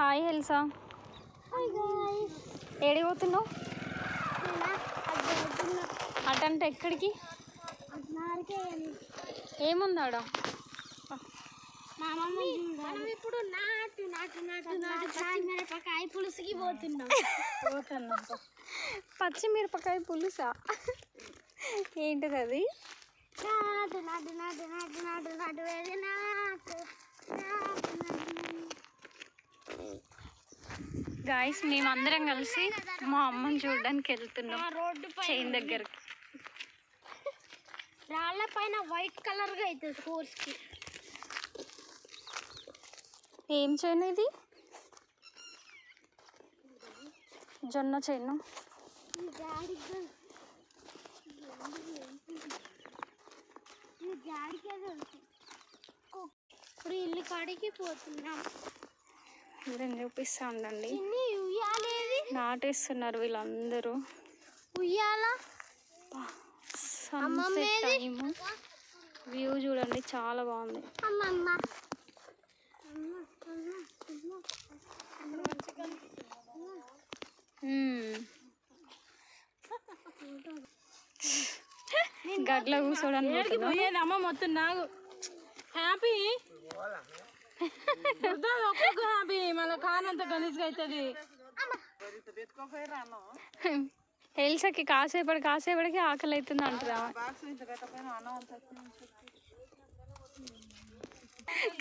Hi Elsa. ఏడికి పోతున్నావు? అటంటే ఎక్కడికి? ఏముంది ఆడ? మనం ఇప్పుడు పచ్చిమిరపకాయ పులుసుకి పోతున్నాం. పచ్చిమిరపకాయ పులుసా? ఏంటిది అది? గాయస్ మేమందరం కలిసి మా అమ్మని చూడడానికి వెళ్తున్నాం రోడ్డు చైన్ దగ్గరికి. రాళ్ళ పైన వైట్ కలర్ గా అవుతుంది కోర్స్ కి. ఏం చైన్ ఇది? జొన్న చైన్. ఇప్పుడు ఇల్లు కాడికి పోతున్నాం. నేను చూపిస్తా ఉండండి. నాటేస్తున్నారు వీళ్ళందరూ. ఉయ్యాల సన్సెట్ టైము. వ్యూ చూడండి చాలా బాగుంది. గడ్ల కూర్చోడానికి పోయేది అమ్మ మొత్తం నాకు హ్యాపీ. హ్యాపీ మళ్ళీ కానంత గలీజ్గా అవుతుంది. ఎల్సకి కాసేపటికి ఆకలి అవుతుంది అంటారా?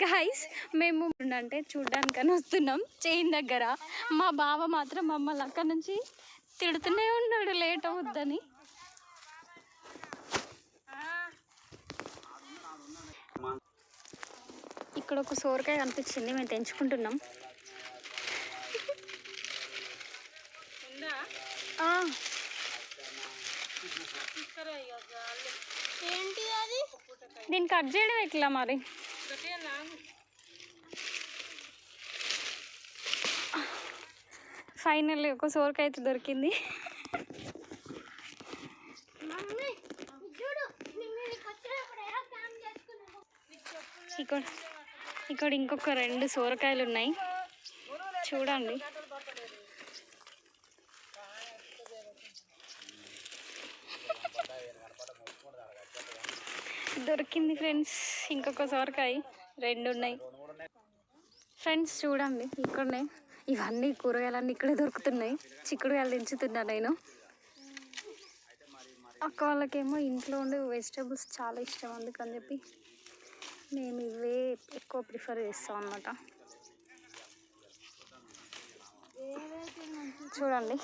గాయస్ మేము అంటే చూడ్డానికని వస్తున్నాం చైన్ దగ్గర. మా బావ మాత్రం మమ్మల్ని అక్కడ నుంచి తిడుతూనే ఉన్నాడు లేట్ అవుద్దని. ఇక్కడ ఒక సోరకాయ కనిపించింది, మేము తెంచుకుంటున్నాం. ఏంటి అది? దీన్ని కట్ చేయడం ఎట్లా మరి? ఫైనల్లీ ఒక సోరకాయ అయితే దొరికింది. ఇక్కడ ఇంకొక 2 సోరకాయలు ఉన్నాయి చూడండి. దొరికింది ఫ్రెండ్స్ ఇంకొక సోరకాయ. 2 ఉన్నాయి ఫ్రెండ్స్ చూడండి. ఇక్కడనే ఇవన్నీ కూరగాయలన్నీ ఇక్కడే దొరుకుతున్నాయి. చిక్కుడుకాయలు దించుతున్నా నేను. అక్క వాళ్ళకేమో ఇంట్లో ఉండే వెజిటేబుల్స్ చాలా ఇష్టం, అందుకని చెప్పి మేము ఇవే ఎక్కువ ప్రిఫర్ చేస్తాం అన్నమాట. చూడండి